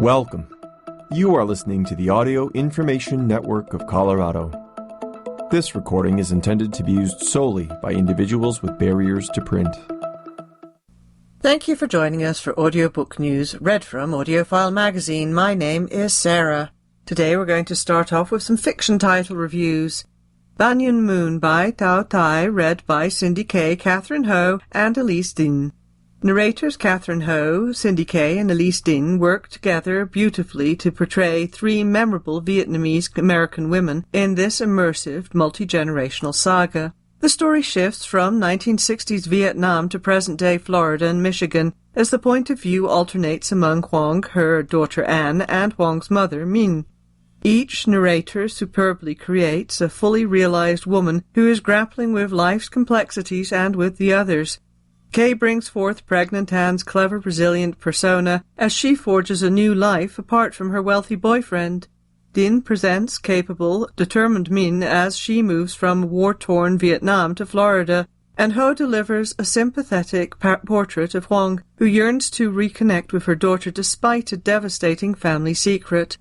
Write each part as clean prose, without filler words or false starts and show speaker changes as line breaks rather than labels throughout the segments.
Welcome. You are listening to the Audio Information Network of Colorado. This recording is intended to be used solely by individuals with barriers to print.
Thank you for joining us for audiobook news read from AudioFile magazine. My name is Sarah. Today we're going to start off with some fiction title reviews. Banyan Moon by Tao Tai, read by Cindy Kay, Catherine Ho, and Elise Din. Narrators Catherine Ho, Cindy Kay, and Elise Din work together beautifully to portray three memorable Vietnamese-American women in this immersive, multi-generational saga. The story shifts from 1960s Vietnam to present-day Florida and Michigan as the point of view alternates among Huong, her daughter Anne, and Huong's mother, Minh. Each narrator superbly creates a fully realized woman who is grappling with life's complexities and with the others. Kay brings forth pregnant Anne's clever, resilient persona as she forges a new life apart from her wealthy boyfriend. Din presents capable, determined Minh as she moves from war-torn Vietnam to Florida, and Ho delivers a sympathetic portrait of Huong, who yearns to reconnect with her daughter despite a devastating family secret.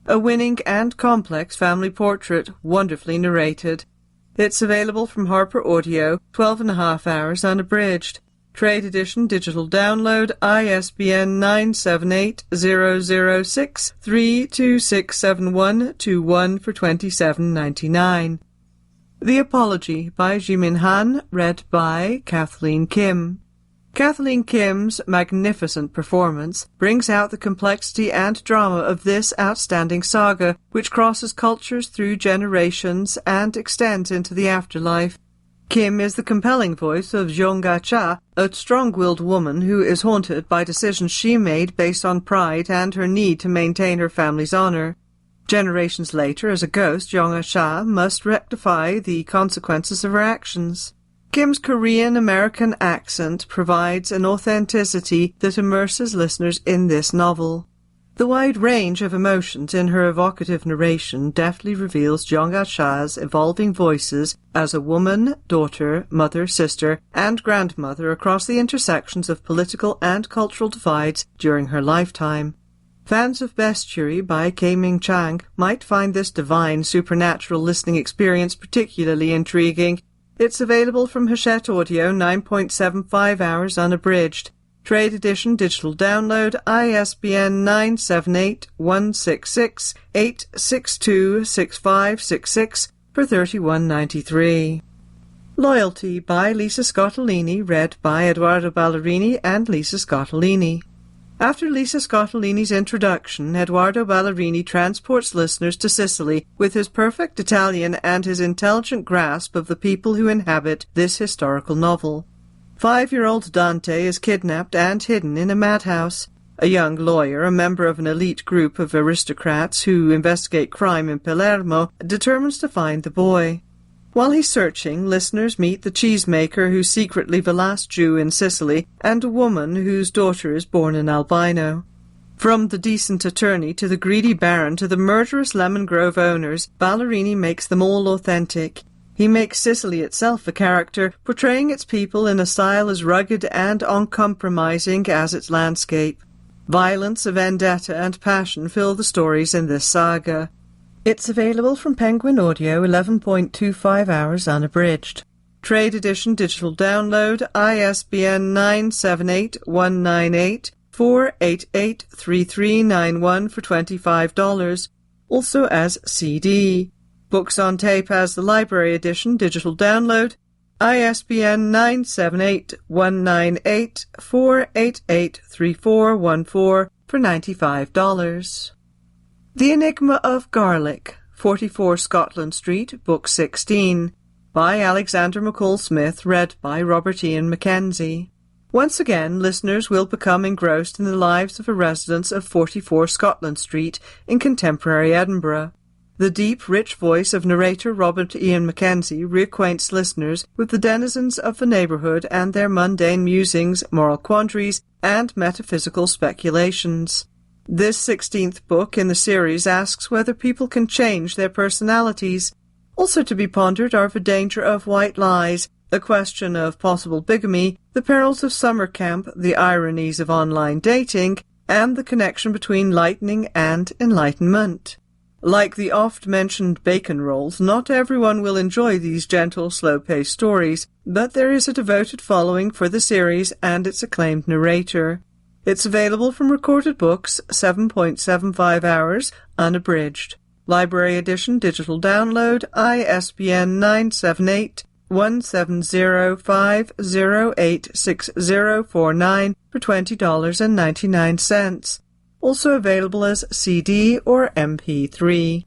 A winning and complex family portrait, wonderfully narrated. It's available from Harper Audio, 12.5 hours unabridged. Trade edition digital download, ISBN 978-006-3267121 for $27.99. The Apology by Jimin Han, read by Kathleen Kim. Kathleen Kim's magnificent performance brings out the complexity and drama of this outstanding saga, which crosses cultures through generations and extends into the afterlife. Kim is the compelling voice of Jeong-Ah Cha, a strong-willed woman who is haunted by decisions she made based on pride and her need to maintain her family's honor. Generations later, as a ghost, Jeong-Ah Cha must rectify the consequences of her actions. Kim's Korean-American accent provides an authenticity that immerses listeners in this novel. The wide range of emotions in her evocative narration deftly reveals Jeong-Ah Cha's evolving voices as a woman, daughter, mother, sister, and grandmother across the intersections of political and cultural divides during her lifetime. Fans of Bestiary by Kay Ming Chang might find this divine, supernatural listening experience particularly intriguing. It's available from Hachette Audio, 9.75 hours unabridged. Trade edition digital download, ISBN 978-166-862-6566 for $31.93. Loyalty by Lisa Scottolini, read by Edoardo Ballerini and Lisa Scottolini. After Lisa Scottolini's introduction, Edoardo Ballerini transports listeners to Sicily with his perfect Italian and his intelligent grasp of the people who inhabit this historical novel. 5-year-old Dante is kidnapped and hidden in a madhouse. A young lawyer, a member of an elite group of aristocrats who investigate crime in Palermo, determines to find the boy. While he's searching, listeners meet the cheesemaker who's secretly the last Jew in Sicily and a woman whose daughter is born an albino. From the decent attorney to the greedy baron to the murderous Lemon Grove owners, Ballerini makes them all authentic. He makes Sicily itself a character, portraying its people in a style as rugged and uncompromising as its landscape. Violence, vendetta, and passion fill the stories in this saga. It's available from Penguin Audio, 11.25 hours unabridged. Trade edition digital download, ISBN 978-198-488-3391 for $25. Also as CD. Books on Tape as the Library Edition digital download, ISBN 978-198-488-3414 for $95. The Enigma of Garlic, 44 Scotland Street, Book 16, by Alexander McCall Smith, read by Robert Ian Mackenzie. Once again, listeners will become engrossed in the lives of the residents of 44 Scotland Street in contemporary Edinburgh. The deep, rich voice of narrator Robert Ian Mackenzie reacquaints listeners with the denizens of the neighbourhood and their mundane musings, moral quandaries, and metaphysical speculations. This 16th book in the series asks whether people can change their personalities. Also to be pondered are the danger of white lies, the question of possible bigamy, the perils of summer camp, the ironies of online dating, and the connection between lightning and enlightenment. Like the oft-mentioned bacon rolls, not everyone will enjoy these gentle, slow-paced stories, but there is a devoted following for the series and its acclaimed narrator. It's available from Recorded Books, 7.75 hours, unabridged. Library Edition Digital Download, ISBN 978-1705086049 for $20.99. Also available as CD or MP3.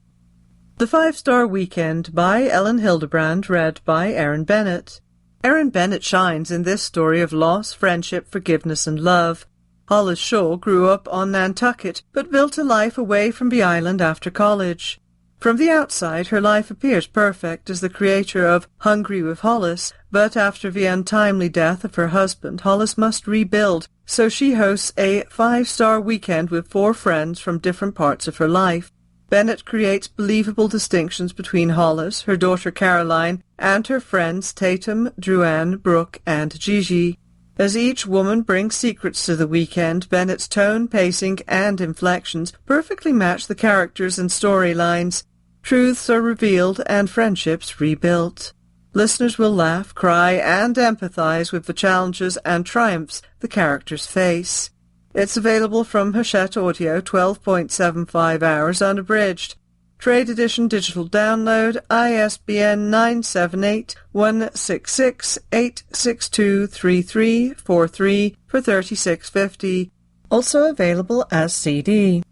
The 5-Star Weekend by Ellen Hildebrand, read by Erin Bennett. Erin Bennett shines in this story of loss, friendship, forgiveness, and love. Hollis Shaw grew up on Nantucket, but built a life away from the island after college. From the outside, her life appears perfect as the creator of Hungry with Hollis, but after the untimely death of her husband, Hollis must rebuild, so she hosts a 5-star weekend with 4 friends from different parts of her life. Bennett creates believable distinctions between Hollis, her daughter Caroline, and her friends Tatum, Druanne, Brooke, and Gigi. As each woman brings secrets to the weekend, Bennett's tone, pacing, and inflections perfectly match the characters and storylines. Truths are revealed and friendships rebuilt. Listeners will laugh, cry, and empathize with the challenges and triumphs the characters face. It's available from Hachette Audio, 12.75 hours, unabridged. Trade Edition Digital Download, ISBN 978-166-8623343 for $36.50. Also available as CD.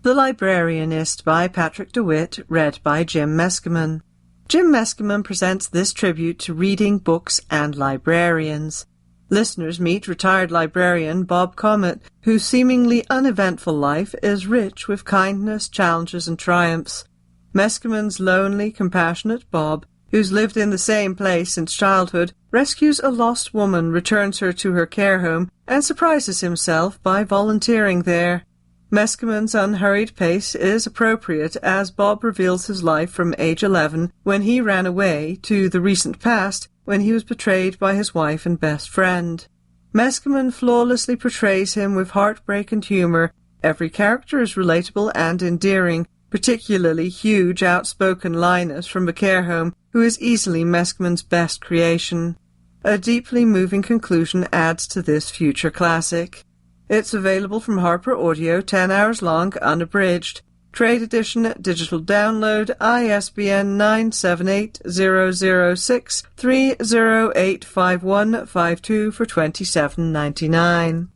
The Librarianist by Patrick DeWitt, read by Jim Meskimen. Jim Meskimen presents this tribute to reading, books, and librarians. Listeners meet retired librarian Bob Comet, whose seemingly uneventful life is rich with kindness, challenges, and triumphs. Meskimen's lonely, compassionate Bob, who's lived in the same place since childhood, rescues a lost woman, returns her to her care home, and surprises himself by volunteering there. Meskimen's unhurried pace is appropriate as Bob reveals his life from age 11, when he ran away, to the recent past, when he was betrayed by his wife and best friend. Meskimen flawlessly portrays him with heartbreak and humor. Every character is relatable and endearing, particularly huge, outspoken Linus from the care home, who is easily Meskimen's best creation. A deeply moving conclusion adds to this future classic. It's available from Harper Audio, 10 hours long, unabridged. Trade Edition Digital Download, ISBN 978-006-3085152 for $27.99.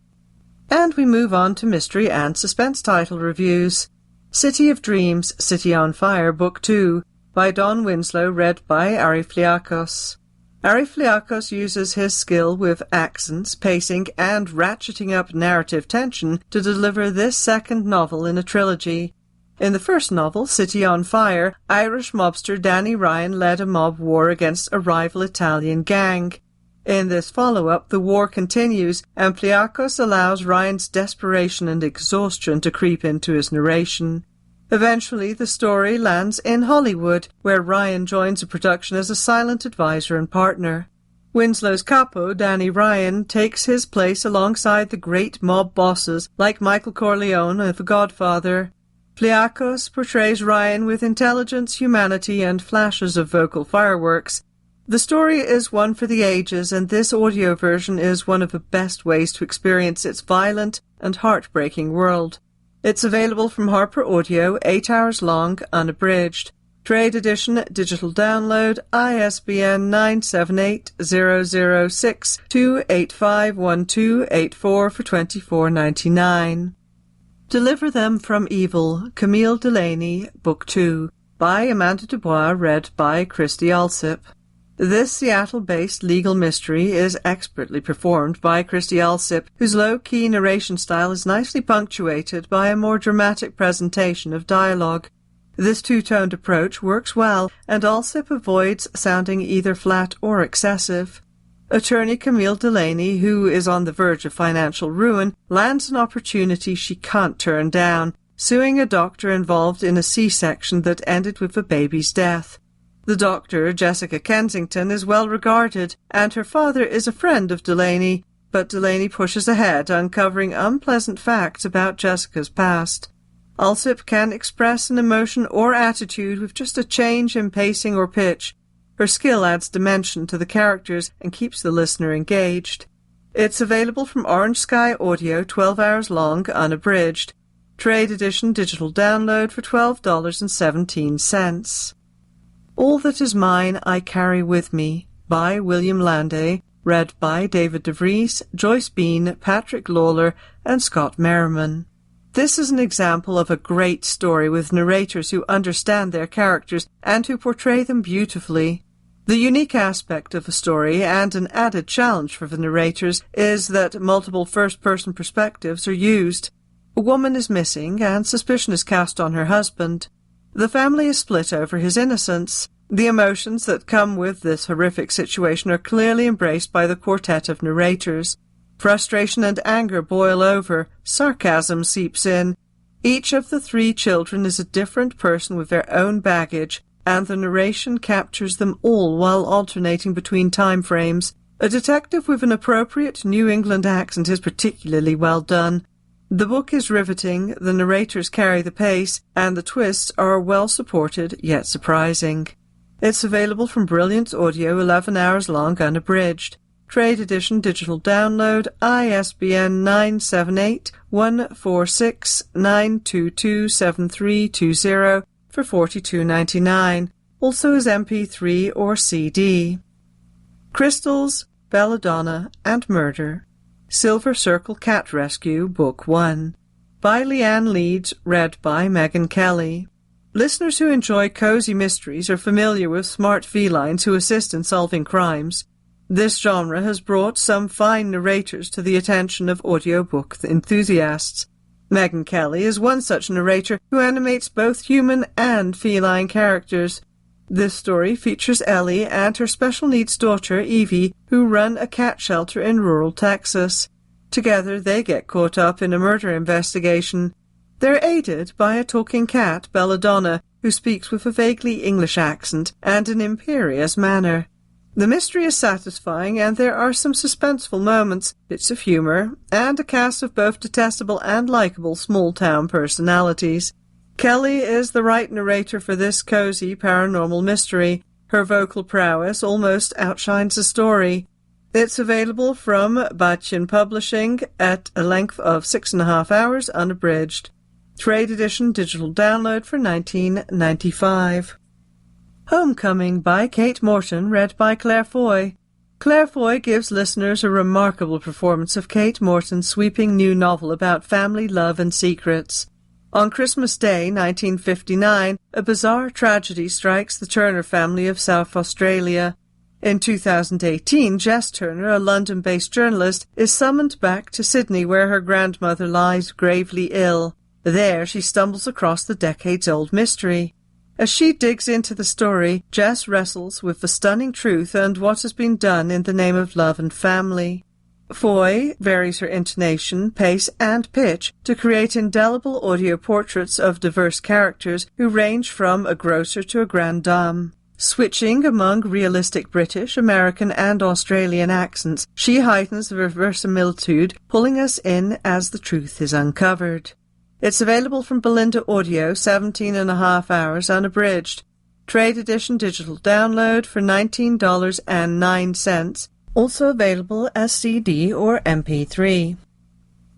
And we move on to mystery and suspense title reviews. City of Dreams, City on Fire, Book 2, by Don Winslow, read by Ari Fliakos. Ari Fliakos uses his skill with accents, pacing, and ratcheting up narrative tension to deliver this second novel in a trilogy. In the first novel, City on Fire, Irish mobster Danny Ryan led a mob war against a rival Italian gang. In this follow-up, the war continues, and Fliakos allows Ryan's desperation and exhaustion to creep into his narration. Eventually, the story lands in Hollywood, where Ryan joins the production as a silent advisor and partner. Winslow's capo, Danny Ryan, takes his place alongside the great mob bosses like Michael Corleone of The Godfather. Fliakos portrays Ryan with intelligence, humanity, and flashes of vocal fireworks. The story is one for the ages, and this audio version is one of the best ways to experience its violent and heartbreaking world. It's available from Harper Audio, 8 hours long, unabridged. Trade Edition Digital Download, ISBN 978-006-2851284 for $24.99. Deliver Them from Evil, Camille Delaney, Book 2, by Amanda Dubois, read by Christy Alsip. This Seattle-based legal mystery is expertly performed by Christy Alsip, whose low-key narration style is nicely punctuated by a more dramatic presentation of dialogue. This two-toned approach works well, and Alsip avoids sounding either flat or excessive. Attorney Camille Delaney, who is on the verge of financial ruin, lands an opportunity she can't turn down, suing a doctor involved in a C-section that ended with the baby's death. The doctor, Jessica Kensington, is well regarded, and her father is a friend of Delaney, but Delaney pushes ahead, uncovering unpleasant facts about Jessica's past. Alsip can express an emotion or attitude with just a change in pacing or pitch. Her skill adds dimension to the characters and keeps the listener engaged. It's available from Orange Sky Audio, 12 hours long, unabridged. Trade edition digital download for $12.17. All That Is Mine, I Carry With Me, by William Landay, read by David DeVries, Joyce Bean, Patrick Lawler, and Scott Merriman. This is an example of a great story with narrators who understand their characters and who portray them beautifully. The unique aspect of the story, and an added challenge for the narrators, is that multiple first-person perspectives are used. A woman is missing, and suspicion is cast on her husband. The family is split over his innocence. The emotions that come with this horrific situation are clearly embraced by the quartet of narrators. Frustration and anger boil over. Sarcasm seeps in. Each of the 3 children is a different person with their own baggage, and the narration captures them all while alternating between time frames. A detective with an appropriate New England accent is particularly well done. The book is riveting, the narrators carry the pace, and the twists are well supported, yet surprising. It's available from Brilliance Audio, 11 hours long, unabridged. Trade edition digital download, ISBN 978-146-922-7320 for $42.99. Also as MP3 or CD. Crystals, Belladonna, and Murder. Silver Circle Cat Rescue, Book 1. By Leanne Leeds, read by Megan Kelly. Listeners who enjoy cozy mysteries are familiar with smart felines who assist in solving crimes. This genre has brought some fine narrators to the attention of audiobook enthusiasts. Megan Kelly is one such narrator who animates both human and feline characters. This story features Ellie and her special needs daughter, Evie, who run a cat shelter in rural Texas. Together they get caught up in a murder investigation. They're aided by a talking cat, Belladonna, who speaks with a vaguely English accent and an imperious manner. The mystery is satisfying, and there are some suspenseful moments, bits of humor, and a cast of both detestable and likable small-town personalities. Kelly is the right narrator for this cozy paranormal mystery. Her vocal prowess almost outshines the story. It's available from Bachin Publishing at a length of 6.5 hours, unabridged. Trade edition digital download for $19.95. Homecoming by Kate Morton, read by Claire Foy. Claire Foy gives listeners a remarkable performance of Kate Morton's sweeping new novel about family, love, and secrets. On Christmas Day, 1959, a bizarre tragedy strikes the Turner family of South Australia. In 2018, Jess Turner, a London-based journalist, is summoned back to Sydney where her grandmother lies gravely ill. There, she stumbles across the decades-old mystery. As she digs into the story, Jess wrestles with the stunning truth and what has been done in the name of love and family. Foy varies her intonation, pace, and pitch to create indelible audio portraits of diverse characters who range from a grocer to a grande dame. Switching among realistic British, American, and Australian accents, she heightens the verisimilitude, pulling us in as the truth is uncovered. It's available from Belinda Audio, 17.5 hours, unabridged. Trade edition digital download for $19.09. Also available as CD or MP3.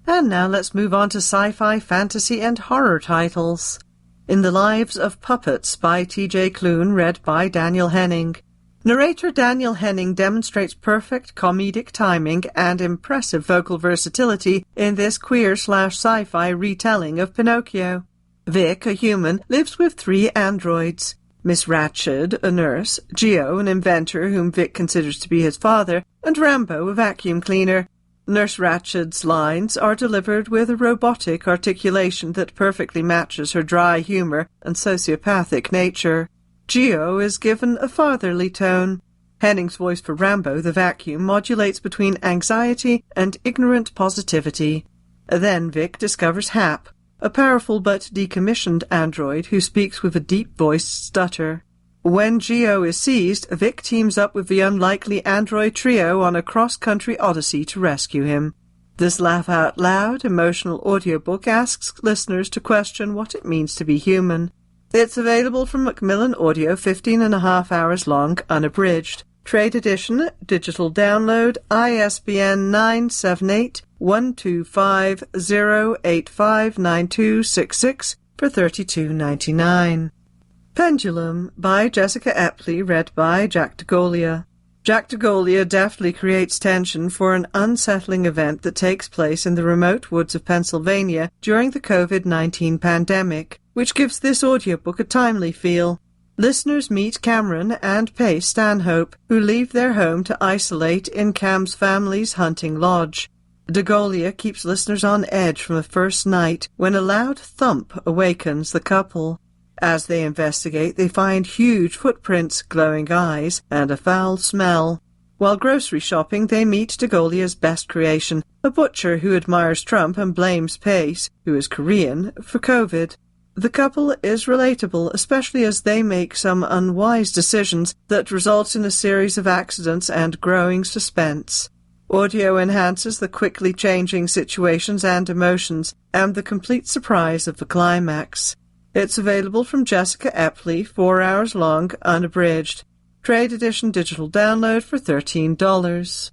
And now let's move on to sci-fi, fantasy, and horror titles. In the Lives of Puppets by T.J. Klune, read by Daniel Henning. Narrator Daniel Henning demonstrates perfect comedic timing and impressive vocal versatility in this queer/sci-fi retelling of Pinocchio. Vic, a human, lives with 3 androids. Miss Ratched, a nurse, Geo, an inventor whom Vic considers to be his father, and Rambo, a vacuum cleaner. Nurse Ratched's lines are delivered with a robotic articulation that perfectly matches her dry humor and sociopathic nature. Geo is given a fatherly tone. Henning's voice for Rambo, the vacuum, modulates between anxiety and ignorant positivity. Then Vic discovers Hap, a powerful but decommissioned android who speaks with a deep-voiced stutter. When Geo is seized, Vic teams up with the unlikely android trio on a cross-country odyssey to rescue him. This laugh-out-loud, emotional audiobook asks listeners to question what it means to be human. It's available from Macmillan Audio, 15.5 hours long, unabridged. Trade edition, digital download, ISBN 978-125-0859266 for $32.99. Pendulum by Jessica Epley, read by Jack DeGolia. Jack DeGolia deftly creates tension for an unsettling event that takes place in the remote woods of Pennsylvania during the COVID-19 pandemic, which gives this audiobook a timely feel. Listeners meet Cameron and Pace Stanhope, who leave their home to isolate in Cam's family's hunting lodge. DeGolia keeps listeners on edge from the first night when a loud thump awakens the couple. As they investigate, they find huge footprints, glowing eyes, and a foul smell. While grocery shopping, they meet DeGolia's best creation, a butcher who admires Trump and blames Pace, who is Korean, for COVID. The couple is relatable, especially as they make some unwise decisions that result in a series of accidents and growing suspense. Audio enhances the quickly changing situations and emotions, and the complete surprise of the climax. It's available from Jessica Epley, 4 hours long, unabridged. Trade edition digital download for $13.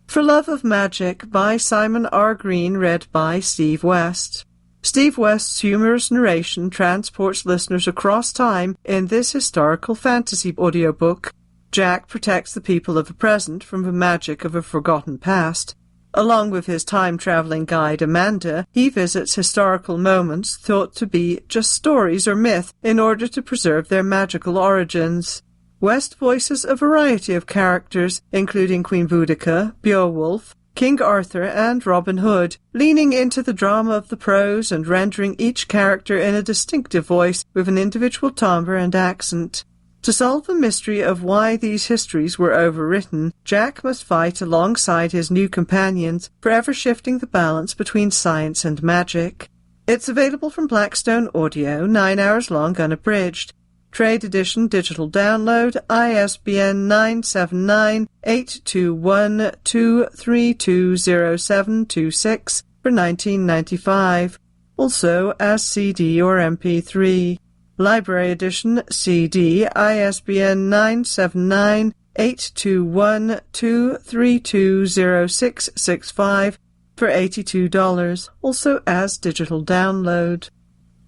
For Love of Magic by Simon R. Green, read by Steve West. Steve West's humorous narration transports listeners across time in this historical fantasy audiobook. Jack protects the people of the present from the magic of a forgotten past. Along with his time-traveling guide Amanda, he visits historical moments thought to be just stories or myth in order to preserve their magical origins. West voices a variety of characters, including Queen Boudica, Beowulf, King Arthur, and Robin Hood, leaning into the drama of the prose and rendering each character in a distinctive voice with an individual timbre and accent. To solve the mystery of why these histories were overwritten, Jack must fight alongside his new companions, forever shifting the balance between science and magic. It's available from Blackstone Audio, 9 hours long, unabridged. Trade edition digital download, ISBN 979-821-2320726 for $19.95, also as CD or MP3. Library edition CD, ISBN 979-821-2320665 for $82, also as digital download.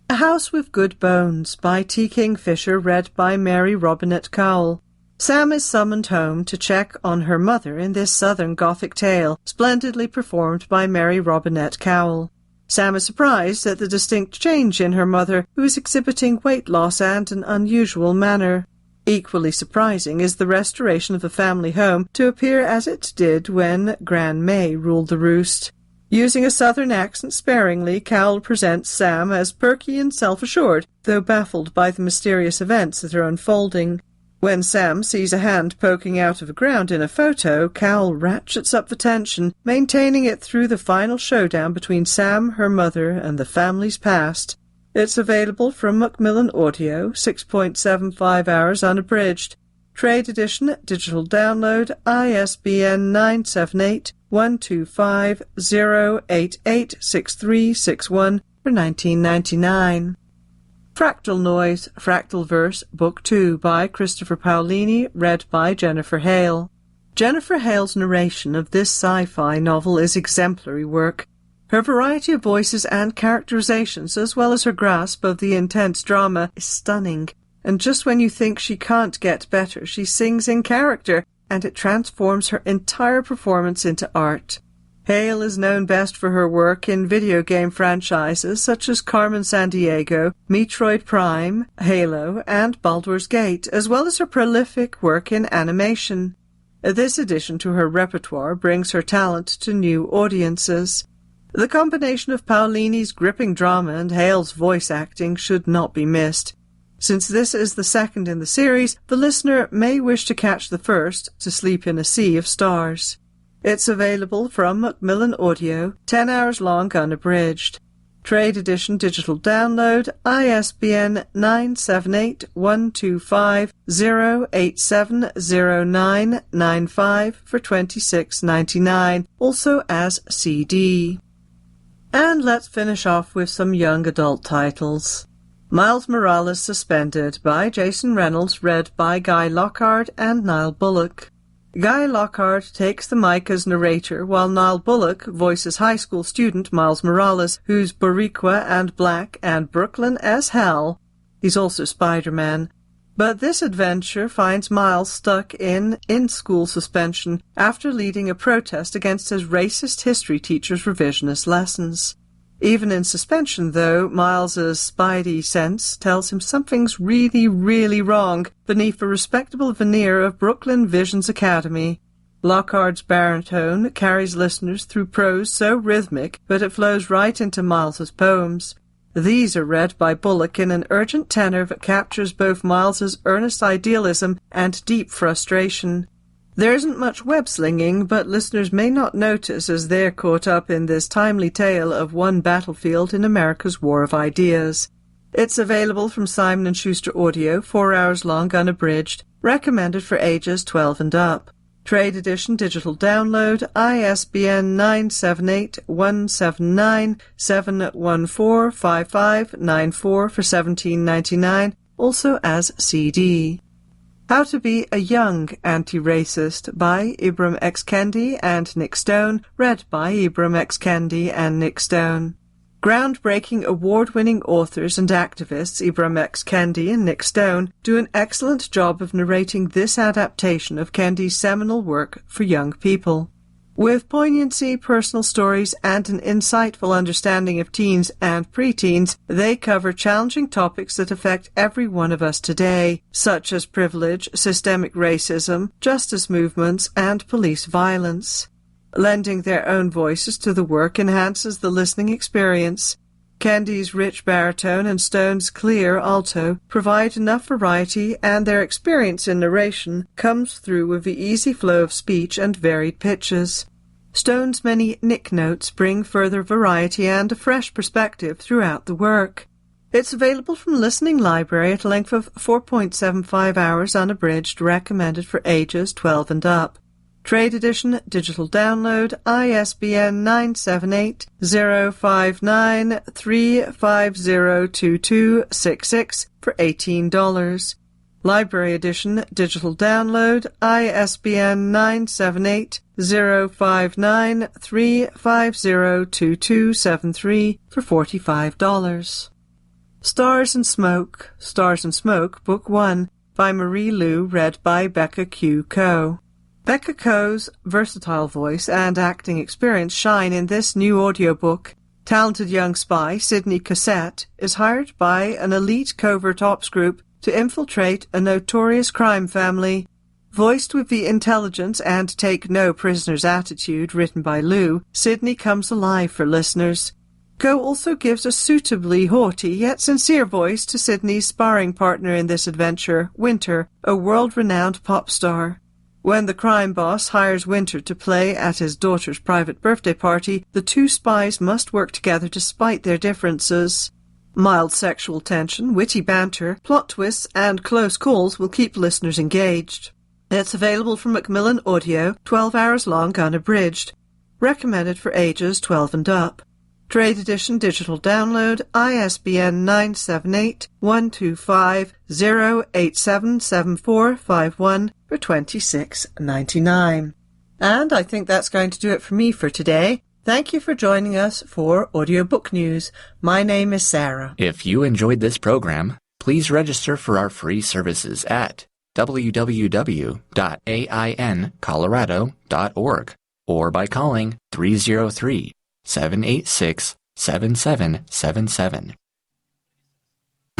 A House with Good Bones by T. Kingfisher, read by Mary Robinette Cowell. Sam is summoned home to check on her mother in this Southern Gothic tale, splendidly performed by Mary Robinette Cowell. Sam is surprised at the distinct change in her mother, who is exhibiting weight loss and an unusual manner. Equally surprising is the restoration of the family home to appear as it did when Gran May ruled the roost. Using a Southern accent sparingly, Cowell presents Sam as perky and self-assured, though baffled by the mysterious events that are unfolding. When Sam sees a hand poking out of the ground in a photo, Cowell ratchets up the tension, maintaining it through the final showdown between Sam, her mother, and the family's past. It's available from Macmillan Audio, 6.75 hours unabridged. Trade edition, digital download, ISBN 978-125-0886361 for $19.99. Fractal Noise, Fractal Verse, Book 2 by Christopher Paolini, read by Jennifer Hale. Jennifer Hale's narration of this sci-fi novel is exemplary work. Her variety of voices and characterizations, as well as her grasp of the intense drama, is stunning. And just when you think she can't get better, she sings in character, and it transforms her entire performance into art. Hale is known best for her work in video game franchises such as Carmen Sandiego, Metroid Prime, Halo, and Baldur's Gate, as well as her prolific work in animation. This addition to her repertoire brings her talent to new audiences. The combination of Paolini's gripping drama and Hale's voice acting should not be missed. Since this is the second in the series, the listener may wish to catch the first, To Sleep in a Sea of Stars. It's available from Macmillan Audio, 10 hours long unabridged. Trade edition digital download, ISBN 978-125-0870995 for $26.99, also as CD. And let's finish off with some young adult titles. Miles Morales Suspended by Jason Reynolds, read by Guy Lockhart and Niall Bullock. Guy Lockhart takes the mic as narrator, while Niall Bullock voices high school student Miles Morales, who's Boricua and black and Brooklyn as hell. He's also Spider-Man. But this adventure finds Miles stuck in school suspension after leading a protest against his racist history teacher's revisionist lessons. Even in suspension, though, Miles's spidey sense tells him something's really, really wrong beneath the respectable veneer of Brooklyn Visions Academy. Lockhart's baritone carries listeners through prose so rhythmic that it flows right into Miles's poems. These are read by Bullock in an urgent tenor that captures both Miles's earnest idealism and deep frustration. There isn't much web-slinging, but listeners may not notice as they're caught up in this timely tale of one battlefield in America's War of Ideas. It's available from Simon & Schuster Audio, 4 hours long, unabridged, recommended for ages 12 and up. Trade edition digital download, ISBN 978-179-714-5594 for $17.99, also as CD. How to Be a Young Anti-Racist by Ibram X. Kendi and Nick Stone, read by Ibram X. Kendi and Nick Stone. Groundbreaking award-winning authors and activists Ibram X. Kendi and Nick Stone do an excellent job of narrating this adaptation of Kendi's seminal work for young people. With poignancy, personal stories, and an insightful understanding of teens and preteens, they cover challenging topics that affect every one of us today, such as privilege, systemic racism, justice movements, and police violence. Lending their own voices to the work enhances the listening experience. Kendi's rich baritone and Stone's clear alto provide enough variety, and their experience in narration comes through with the easy flow of speech and varied pitches. Stone's many nick notes bring further variety and a fresh perspective throughout the work. It's available from Listening Library at a length of 4.75 hours unabridged, recommended for ages 12 and up. Trade edition digital download, ISBN 978-059-3502266 for $18. Library edition digital download, ISBN 978-059-3502273 for $45. Stars and Smoke, Book 1, by Marie Lu, read by Becca Q. Coe. Becca Coe's versatile voice and acting experience shine in this new audiobook. Talented young spy Sidney Cassette is hired by an elite covert ops group to infiltrate a notorious crime family. Voiced with the intelligence and take-no-prisoners attitude written by Lu, Sidney comes alive for listeners. Coe also gives a suitably haughty yet sincere voice to Sidney's sparring partner in this adventure, Winter, a world-renowned pop star. When the crime boss hires Winter to play at his daughter's private birthday party, the two spies must work together despite their differences. Mild sexual tension, witty banter, plot twists, and close calls will keep listeners engaged. It's available from Macmillan Audio, 12 hours long unabridged. Recommended for ages 12 and up. Trade edition digital download, ISBN 978-125-0877451 for $26.99. And I think that's going to do it for me for today. Thank you for joining us for Audiobook News. My name is Sarah.
If you enjoyed this program, please register for our free services at www.aincolorado.org or by calling 303-786-7777.